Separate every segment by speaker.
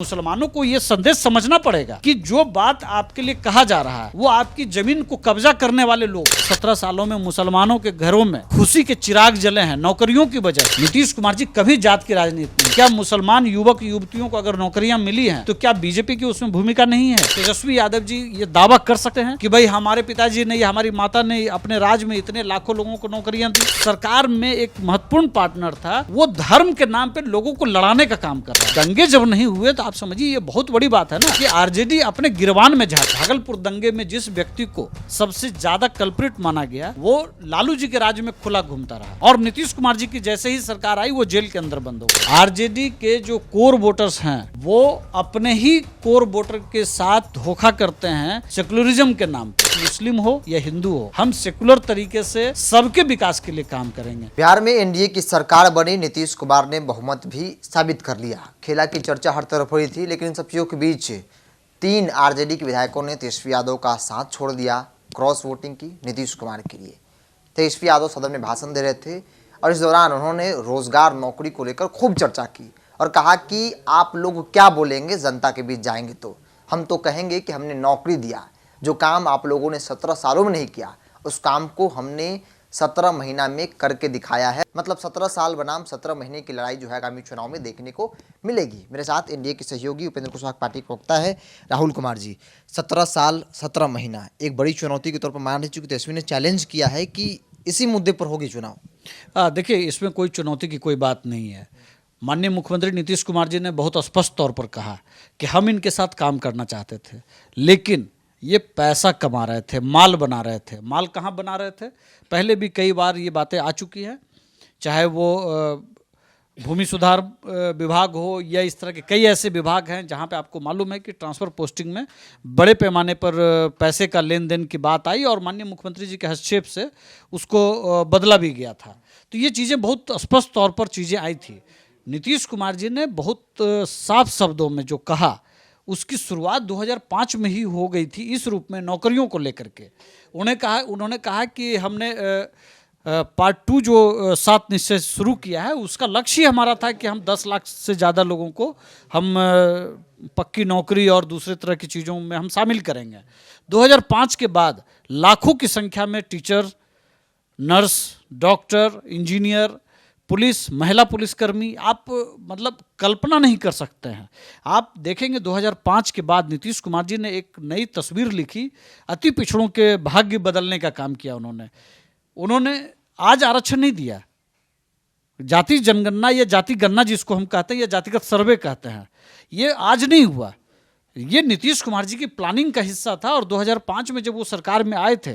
Speaker 1: मुसलमानों को यह संदेश समझना पड़ेगा कि जो बात आपके लिए कहा जा रहा है वो आपकी जमीन को कब्जा करने वाले लोग 17 सालों में मुसलमानों के घरों में खुशी के चिराग जले हैं नौकरियों की वजह। नीतीश कुमार जी कभी जात की राजनीति नहीं। क्या मुसलमान युवक युवतियों को अगर नौकरियां मिली हैं तो क्या बीजेपी की उसमें भूमिका नहीं है? तेजस्वी यादव जी ये दावा कर सकते हैं कि भाई हमारे पिताजी ने या हमारी माता ने अपने राज्य में इतने लाखों लोगों को नौकरियां दी। सरकार में एक महत्वपूर्ण पार्टनर था, वो धर्म के नाम पे लोगों को लड़ाने का काम कर रहा है। दंगे जब नहीं हुए तो आप समझिए ये बहुत बड़ी बात है ना कि आरजेडी अपने गिरबान में भागलपुर दंगे में जिस व्यक्ति को सबसे ज्यादा कल्प्रिट माना गया वो लालू जी के राज्य में खुला घूमता रहा और नीतीश कुमार जी की जैसे ही सरकार आई वो जेल के अंदर बंद हो गए। आरजेडी के जो कोर वोटर्स हैं वो अपने ही कोर वोटर के साथ धोखा करते हैं सेकुलरिज्म के नाम पे। मुस्लिम हो या हिंदू हो, हम सेकुलर तरीके से सबके विकास के लिए काम करेंगे।
Speaker 2: बिहार में एनडीए की सरकार बनी, नीतीश कुमार ने बहुमत भी साबित कर लिया। खेला की चर्चा हर तरफ हो रही थी, लेकिन इन सब चीज़ों के बीच 3 आरजेडी के विधायकों ने तेजस्वी यादव का साथ छोड़ दिया क्रॉस वोटिंग की नीतीश कुमार के लिए। तेजस्वी यादव सदन में भाषण दे रहे थे और इस दौरान उन्होंने रोजगार नौकरी को लेकर खूब चर्चा की और कहा कि आप लोग क्या बोलेंगे जनता के बीच जाएंगे तो हम तो कहेंगे कि हमने नौकरी दिया, जो काम आप लोगों ने 17 सालों में नहीं किया उस काम को हमने 17 महीना में करके दिखाया है। मतलब 17 साल बनाम 17 महीने की लड़ाई जो है आगामी चुनाव में देखने को मिलेगी। मेरे साथ एनडीए के सहयोगी उपेंद्र कुशवाहा पार्टी के प्रवक्ता है राहुल कुमार जी। 17 साल 17 महीना एक बड़ी चुनौती के तौर पर मान रही, चूंकि तेजस्वी ने चैलेंज किया है कि इसी मुद्दे पर होगी चुनाव।
Speaker 1: देखिए इसमें कोई चुनौती की कोई बात नहीं है। माननीय मुख्यमंत्री नीतीश कुमार जी ने बहुत स्पष्ट तौर पर कहा कि हम इनके साथ काम करना चाहते थे, लेकिन ये पैसा कमा रहे थे, माल बना रहे थे। माल कहाँ बना रहे थे? पहले भी कई बार ये बातें आ चुकी हैं, चाहे वो भूमि सुधार विभाग हो या इस तरह के कई ऐसे विभाग हैं जहाँ पे आपको मालूम है कि ट्रांसफ़र पोस्टिंग में बड़े पैमाने पर पैसे का लेन देन की बात आई और माननीय मुख्यमंत्री जी के हस्तक्षेप से उसको बदला भी गया था। तो ये चीज़ें बहुत स्पष्ट तौर पर चीज़ें आई थी। नीतीश कुमार जी ने बहुत साफ शब्दों में जो कहा उसकी शुरुआत 2005 में ही हो गई थी इस रूप में नौकरियों को लेकर के। उन्होंने कहा कि हमने पार्ट 2 जो 7 निश्चय शुरू किया है उसका लक्ष्य हमारा था कि हम 10 लाख से ज़्यादा लोगों को हम पक्की नौकरी और दूसरे तरह की चीज़ों में हम शामिल करेंगे। 2005 के बाद लाखों की संख्या में teacher, nurse, doctor, engineer, police, महिला पुलिसकर्मी, आप मतलब कल्पना नहीं कर सकते हैं। आप देखेंगे 2005 के बाद नीतीश कुमार जी ने एक नई तस्वीर लिखी, अति पिछड़ों के भाग्य बदलने का काम किया। उन्होंने आज आरक्षण नहीं दिया। जाति जनगणना या जाति गणना जिसको हम कहते हैं या जातिगत सर्वे कहते हैं, ये आज नहीं हुआ। ये नीतीश कुमार जी की प्लानिंग का हिस्सा था और 2005 में जब वो सरकार में आए थे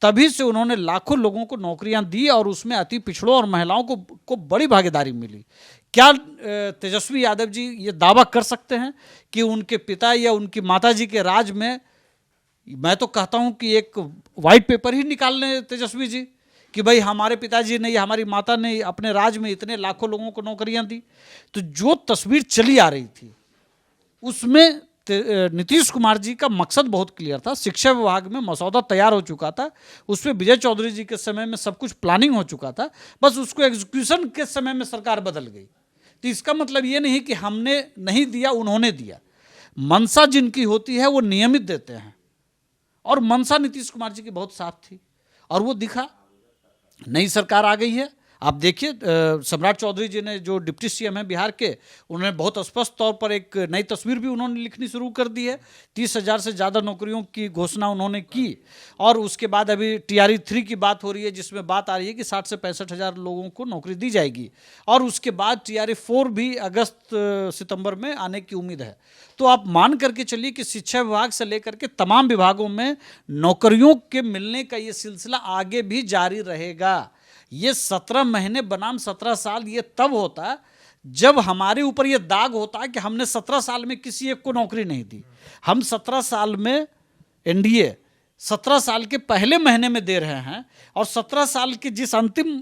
Speaker 1: तभी से उन्होंने लाखों लोगों को नौकरियां दी और उसमें अति पिछड़ों और महिलाओं को बड़ी भागीदारी मिली। क्या तेजस्वी यादव जी ये दावा कर सकते हैं कि उनके पिता या उनकी माताजी के राज में, मैं तो कहता हूं कि एक वाइट पेपर ही निकाल लें तेजस्वी जी कि भाई हमारे पिताजी ने या हमारी माता ने अपने राज में इतने लाखों लोगों को नौकरियां दी। तो जो तस्वीर चली आ रही थी उसमें नीतीश कुमार जी का मकसद बहुत क्लियर था। शिक्षा विभाग में मसौदा तैयार हो चुका था, उसमें विजय चौधरी जी के समय में सब कुछ प्लानिंग हो चुका था, बस उसको एग्जीक्यूशन के समय में सरकार बदल गई। तो इसका मतलब ये नहीं कि हमने नहीं दिया, उन्होंने दिया। मनसा जिनकी होती है वो नियमित देते हैं और मनसा नीतीश कुमार जी की बहुत साफ थी और वो दिखा। नई सरकार आ गई है, आप देखिए सम्राट चौधरी जी ने जो डिप्टी सीएम हैं बिहार के, उन्होंने बहुत स्पष्ट तौर पर एक नई तस्वीर भी उन्होंने लिखनी शुरू कर दी है। 30,000 से ज़्यादा नौकरियों की घोषणा उन्होंने की और उसके बाद अभी TRE 3 की बात हो रही है जिसमें बात आ रही है कि 60 से 65,000 लोगों को नौकरी दी जाएगी और उसके बाद TRE 4 भी अगस्त सितंबर में आने की उम्मीद है। तो आप मान करके चलिए कि शिक्षा विभाग से लेकर के तमाम विभागों में नौकरियों के मिलने का ये सिलसिला आगे भी जारी रहेगा। ये 17 महीने बनाम 17 साल ये तब होता जब हमारे ऊपर ये दाग होता कि हमने 17 साल में किसी एक को नौकरी नहीं दी। हम 17 साल में एनडीए 17 साल के पहले महीने में दे रहे हैं और 17 साल के जिस अंतिम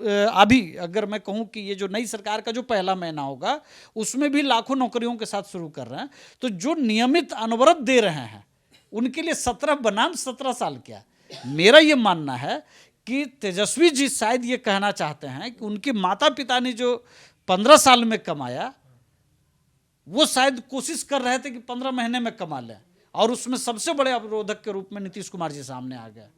Speaker 1: अभी अगर मैं कहूं कि ये जो नई सरकार का जो पहला महीना होगा उसमें भी लाखों नौकरियों के साथ शुरू कर रहे हैं। तो जो नियमित अनवरत दे रहे हैं उनके लिए 17 बनाम 17 साल क्या? मेरा ये मानना है कि तेजस्वी जी शायद ये कहना चाहते हैं कि उनके माता पिता ने जो 15 साल में कमाया वो शायद कोशिश कर रहे थे कि 15 महीने में कमा लें, और उसमें सबसे बड़े अवरोधक के रूप में नीतीश कुमार जी सामने आ गए।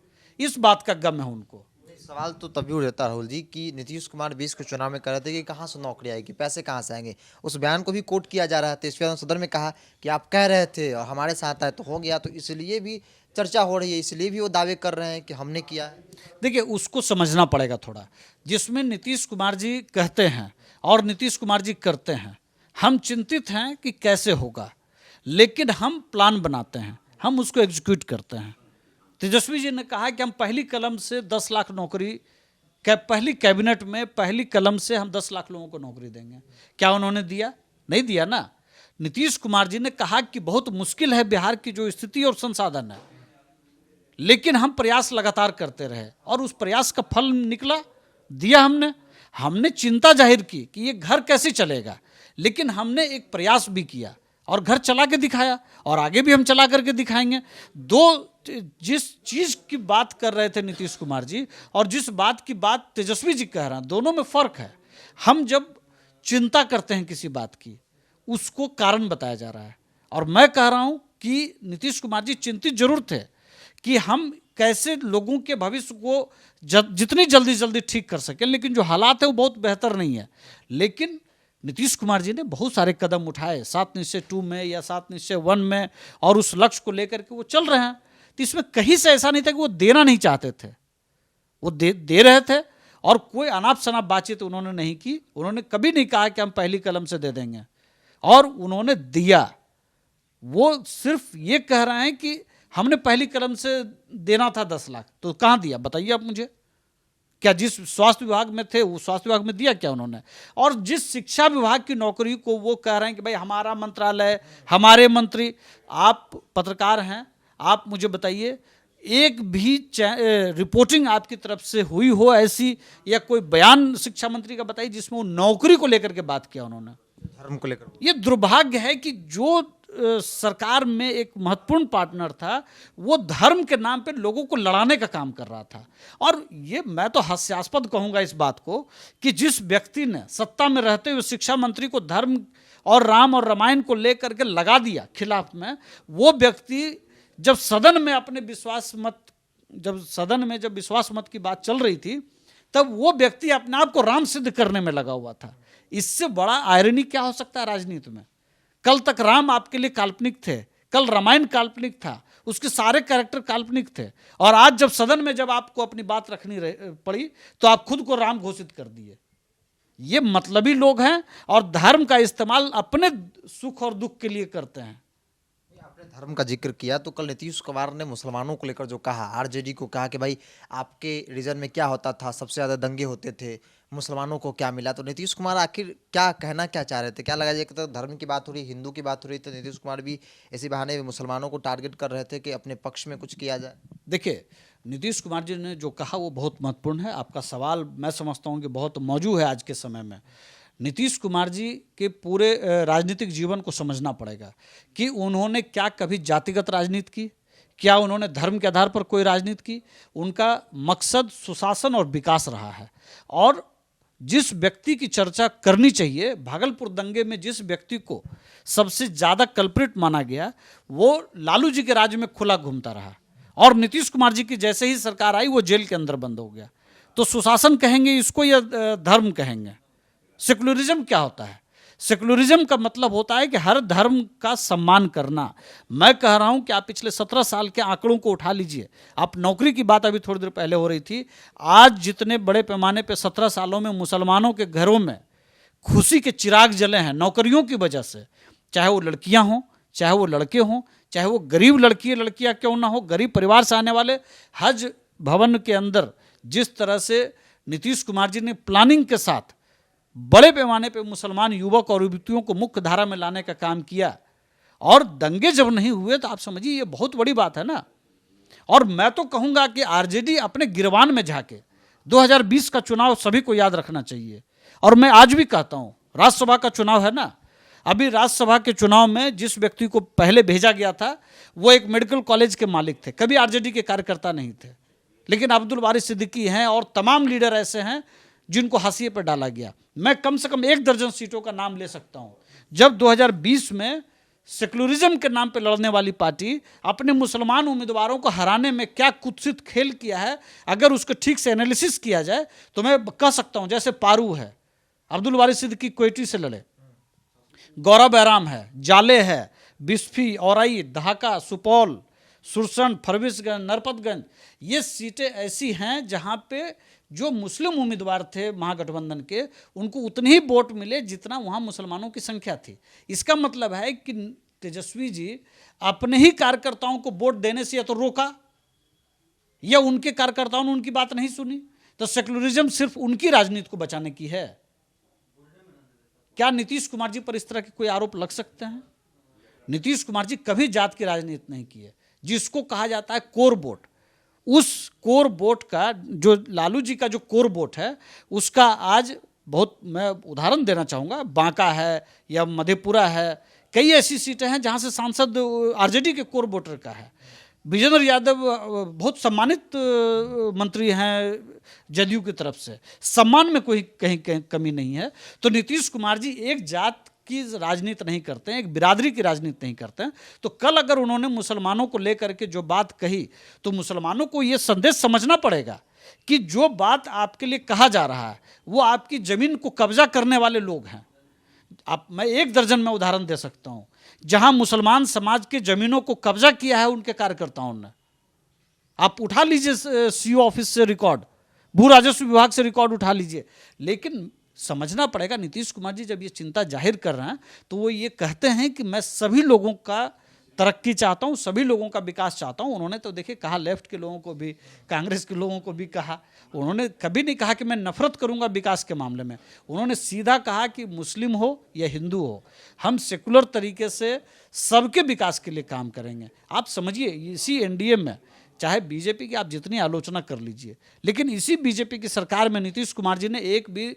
Speaker 1: इस बात का गम है उनको।
Speaker 2: सवाल तो तभी उठ जाता है राहुल जी कि नीतीश कुमार 20 के चुनाव में कह रहे थे कि कहाँ से नौकरी आएगी, पैसे कहाँ से आएंगे। उस बयान को भी कोट किया जा रहा था। तेजस्वी यादव सदन में कहा कि आप कह रहे थे और हमारे साथ आए तो हो गया, तो इसलिए भी चर्चा हो रही है, इसलिए भी वो दावे कर रहे हैं कि हमने किया है।
Speaker 1: देखिए, उसको समझना पड़ेगा थोड़ा। जिसमें नीतीश कुमार जी कहते हैं और नीतीश कुमार जी करते हैं, हम चिंतित हैं कि कैसे होगा, लेकिन हम प्लान बनाते हैं, हम उसको एग्जीक्यूट करते हैं। तेजस्वी जी ने कहा कि हम पहली कलम से 10 लाख नौकरी, पहली कैबिनेट में पहली कलम से हम 10 लाख लोगों को नौकरी देंगे। क्या उन्होंने दिया? नहीं दिया ना। नीतीश कुमार जी ने कहा कि बहुत मुश्किल है बिहार की जो स्थिति और संसाधन है, लेकिन हम प्रयास लगातार करते रहे और उस प्रयास का फल निकला, दिया हमने। हमने चिंता जाहिर की कि ये घर कैसे चलेगा, लेकिन हमने एक प्रयास भी किया और घर चला के दिखाया, और आगे भी हम चला करके दिखाएंगे। जिस चीज़ की बात कर रहे थे नीतीश कुमार जी और जिस बात की बात तेजस्वी जी कह रहे हैं, दोनों में फ़र्क है। हम जब चिंता करते हैं किसी बात की, उसको कारण बताया जा रहा है, और मैं कह रहा हूँ कि नीतीश कुमार जी चिंतित जरूर थे कि हम कैसे लोगों के भविष्य को जितनी जल्दी ठीक कर सकें, लेकिन जो हालात है वो बहुत बेहतर नहीं है। लेकिन नीतीश कुमार जी ने बहुत सारे कदम उठाए 7 निश्चय 2 में या 7 निश्चय 1 में, और उस लक्ष्य को लेकर के वो चल रहे हैं। तो इसमें कहीं से ऐसा नहीं था कि वो देना नहीं चाहते थे, वो दे रहे थे, और कोई अनाप शनाप बातचीत उन्होंने नहीं की। उन्होंने कभी नहीं कहा कि हम पहली कलम से दे देंगे, और उन्होंने दिया। वो सिर्फ ये कह रहे हैं कि हमने पहली कलम से देना था 10 लाख, तो कहाँ दिया बताइए आप मुझे। क्या जिस स्वास्थ्य विभाग में थे वो स्वास्थ्य विभाग में दिया क्या उन्होंने? और जिस शिक्षा विभाग की नौकरी को वो कह रहे हैं कि भाई हमारा मंत्रालय, हमारे मंत्री। आप पत्रकार हैं, आप मुझे बताइए, एक भी रिपोर्टिंग आपकी तरफ से हुई हो ऐसी, या कोई बयान शिक्षा मंत्री का बताइए जिसमें वो नौकरी को लेकर के बात किया उन्होंने।
Speaker 2: धर्म को लेकर
Speaker 1: ये दुर्भाग्य है कि जो सरकार में एक महत्वपूर्ण पार्टनर था, वो धर्म के नाम पे लोगों को लड़ाने का काम कर रहा था। और ये मैं तो हास्यास्पद कहूँगा इस बात को कि जिस व्यक्ति ने सत्ता में रहते हुए शिक्षा मंत्री को धर्म और राम और रामायण को लेकर के लगा दिया खिलाफ में, वो व्यक्ति जब सदन में जब विश्वास मत की बात चल रही थी, तब वो व्यक्ति अपने आप को राम सिद्ध करने में लगा हुआ था। इससे बड़ा आयरनी क्या हो सकता है राजनीति में? कल तक राम आपके लिए काल्पनिक थे, कल रामायण काल्पनिक था, उसके सारे कैरेक्टर काल्पनिक थे, और आज जब सदन में जब आपको अपनी बात रखनी पड़ी तो आप खुद को राम घोषित कर दिए। ये मतलबी लोग हैं और धर्म का इस्तेमाल अपने सुख और दुख के लिए करते हैं।
Speaker 2: आपने धर्म का जिक्र किया तो कल नीतीश कुमार ने मुसलमानों को लेकर जो कहा, आरजेडी को कहा कि भाई आपके रीजन में क्या होता था, सबसे ज़्यादा दंगे होते थे, मुसलमानों को क्या मिला। तो नीतीश कुमार आखिर क्या कहना क्या चाह रहे थे? क्या लगा जाए कि तो धर्म की बात हो रही, हिंदू की बात हो रही, तो नीतीश कुमार भी इसी बहाने मुसलमानों को टारगेट कर रहे थे कि अपने पक्ष में कुछ किया जाए।
Speaker 1: देखिए, नीतीश कुमार जी ने जो कहा वो बहुत महत्वपूर्ण है। आपका सवाल मैं समझता हूँ कि बहुत मौजू है आज के समय में। नीतीश कुमार जी के पूरे राजनीतिक जीवन को समझना पड़ेगा कि उन्होंने क्या कभी जातिगत राजनीति की, क्या उन्होंने धर्म के आधार पर कोई राजनीति की। उनका मकसद सुशासन और विकास रहा है। और जिस व्यक्ति की चर्चा करनी चाहिए, भागलपुर दंगे में जिस व्यक्ति को सबसे ज़्यादा कल्प्रिट माना गया, वो लालू जी के राज्य में खुला घूमता रहा, और नीतीश कुमार जी की जैसे ही सरकार आई वो जेल के अंदर बंद हो गया। तो सुशासन कहेंगे इसको या धर्म कहेंगे? सेकुलरिज्म क्या होता है? सेकुलरिज्म का मतलब होता है कि हर धर्म का सम्मान करना। मैं कह रहा हूं कि आप पिछले 17 साल के आंकड़ों को उठा लीजिए। आप नौकरी की बात अभी थोड़ी देर पहले हो रही थी। आज जितने बड़े पैमाने पे 17 सालों में मुसलमानों के घरों में खुशी के चिराग जले हैं नौकरियों की वजह से, चाहे वो लड़कियां हों, चाहे वो लड़के हों, चाहे वो गरीब लड़कियां क्यों ना हो, गरीब परिवार से आने वाले। हज भवन के अंदर जिस तरह से नीतीश कुमार जी ने प्लानिंग के साथ बड़े पैमाने पे मुसलमान युवक और युवतियों को मुख्य धारा में लाने का काम किया, और दंगे जब नहीं हुए तो आप समझिए ये बहुत बड़ी बात है ना। और मैं तो कहूँगा कि आरजेडी अपने गिरवान में झाके। 2020 का चुनाव सभी को याद रखना चाहिए, और मैं आज भी कहता हूँ राज्यसभा का चुनाव है ना, अभी राज्यसभा के चुनाव में जिस व्यक्ति को पहले भेजा गया था वो एक मेडिकल कॉलेज के मालिक थे, कभी आरजेडी के कार्यकर्ता नहीं थे, लेकिन अब्दुल बारी सिद्दीकी हैं और तमाम लीडर ऐसे हैं जिनको हाशिए पर डाला गया। मैं कम से कम 1 दर्जन सीटों का नाम ले सकता हूं जब 2020 में सेक्युलरिज्म के नाम पे लड़ने वाली पार्टी अपने मुसलमान उम्मीदवारों को हराने में क्या कुत्सित खेल किया है, अगर उसको ठीक से एनालिसिस किया जाए तो मैं कह सकता हूं, जैसे पारू है, अब्दुल वारिस सिद्दीकी क्वेटी से लड़े, गौरव बैराम है, जाले है, बिस्फी, औराई, ढाका, सुपौल, सुरसंड, फरबिसगंज, नरपतगंज, ये सीटें ऐसी हैं जहां पे जो मुस्लिम उम्मीदवार थे महागठबंधन के, उनको उतने ही वोट मिले जितना वहां मुसलमानों की संख्या थी। इसका मतलब है कि तेजस्वी जी अपने ही कार्यकर्ताओं को वोट देने से या तो रोका, या उनके कार्यकर्ताओं ने उनकी बात नहीं सुनी। तो सेक्युलरिज्म सिर्फ उनकी राजनीति को बचाने की है। क्या नीतीश कुमार जी पर इस तरह के कोई आरोप लग सकते हैं? नीतीश कुमार जी कभी जात की राजनीति नहीं की है। जिसको कहा जाता है कोर वोट, उस कोर वोट का, जो लालू जी का जो कोर वोट है, उसका आज बहुत, मैं उदाहरण देना चाहूँगा, बांका है या मधेपुरा है, कई ऐसी सीटें हैं जहाँ से सांसद आरजेडी के कोर वोटर का है। विजेंद्र यादव बहुत सम्मानित मंत्री हैं जदयू की तरफ से, सम्मान में कोई कहीं कमी नहीं है। तो नीतीश कुमार जी एक जात की राजनीति नहीं करते हैं, एक बिरादरी की राजनीति नहीं करते हैं। तो कल अगर उन्होंने मुसलमानों को लेकर के जो बात कही, तो मुसलमानों को ये संदेश समझना पड़ेगा कि जो बात आपके लिए कहा जा रहा है वो आपकी ज़मीन को कब्जा करने वाले लोग हैं। मैं 1 दर्जन में उदाहरण दे सकता हूं जहां मुसलमान समाज के जमीनों को कब्जा किया है उनके कार्यकर्ताओं ने। आप उठा लीजिए सीओ ऑफिस से रिकॉर्ड, भू राजस्व विभाग से रिकॉर्ड उठा लीजिए। लेकिन समझना पड़ेगा, नीतीश कुमार जी जब ये चिंता जाहिर कर रहे हैं तो वो ये कहते हैं कि मैं सभी लोगों का तरक्की चाहता हूँ, सभी लोगों का विकास चाहता हूँ। उन्होंने तो देखिए कहा, लेफ्ट के लोगों को भी, कांग्रेस के लोगों को भी कहा। उन्होंने कभी नहीं कहा कि मैं नफरत करूँगा विकास के मामले में। उन्होंने सीधा कहा कि मुस्लिम हो या हिंदू हो, हम सेकुलर तरीके से सबके विकास के लिए काम करेंगे। आप समझिए, इसी एनडीए में चाहे बीजेपी की आप जितनी आलोचना कर लीजिए, लेकिन इसी बीजेपी की सरकार में नीतीश कुमार जी ने एक भी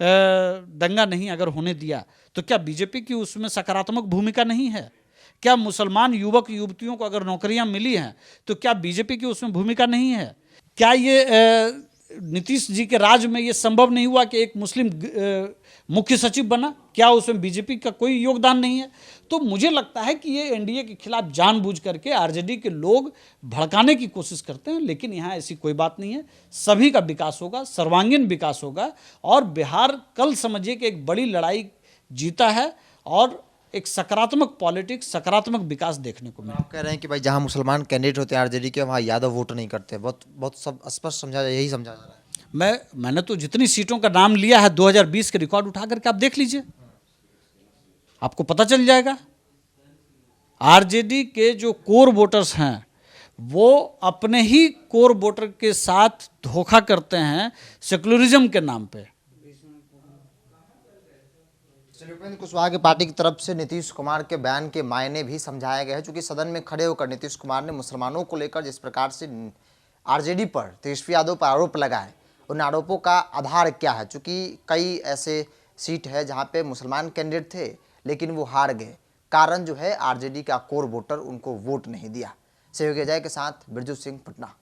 Speaker 1: दंगा नहीं अगर होने दिया, तो क्या बीजेपी की उसमें सकारात्मक भूमिका नहीं है? क्या मुसलमान युवक युवतियों को अगर नौकरियां मिली हैं तो क्या बीजेपी की उसमें भूमिका नहीं है? क्या ये नीतीश जी के राज में ये संभव नहीं हुआ कि एक मुस्लिम मुख्य सचिव बना? क्या उसमें बीजेपी का कोई योगदान नहीं है? तो मुझे लगता है कि ये एनडीए के खिलाफ जानबूझ करके आरजेडी के लोग भड़काने की कोशिश करते हैं। लेकिन यहाँ ऐसी कोई बात नहीं है, सभी का विकास होगा, सर्वांगीण विकास होगा। और बिहार कल समझिए कि एक बड़ी लड़ाई जीता है और एक सकारात्मक पॉलिटिक्स, सकारात्मक विकास देखने को मिला।
Speaker 2: आप कह रहे हैं कि भाई जहां मुसलमान कैंडिडेट होते हैं आरजेडी के, वहां यादव वोट नहीं करते। बहुत सब स्पष्ट यही समझा जा रहा है।
Speaker 1: मैंने तो जितनी सीटों का नाम लिया है 2020 के रिकॉर्ड उठा करके आप देख लीजिए, आपको पता चल जाएगा। आरजेडी के जो कोर वोटर्स हैं वो अपने ही कोर वोटर के साथ धोखा करते हैं सेकुलरिज्म के नाम पे।
Speaker 2: उपेंद्र कुशवाहा की पार्टी की तरफ से नीतीश कुमार के बयान के मायने भी समझाया गया है, चूंकि सदन में खड़े होकर नीतीश कुमार ने मुसलमानों को लेकर जिस प्रकार से आरजेडी पर, तेजस्वी यादव पर आरोप लगाए, उन आरोपों का आधार क्या है? चूंकि कई ऐसे सीट है जहां पे मुसलमान कैंडिडेट थे लेकिन वो हार गए। कारण जो है आरजेडी का कोर वोटर उनको वोट नहीं दिया। सहयोगी अजय के साथ बिरजू सिंह, पटना।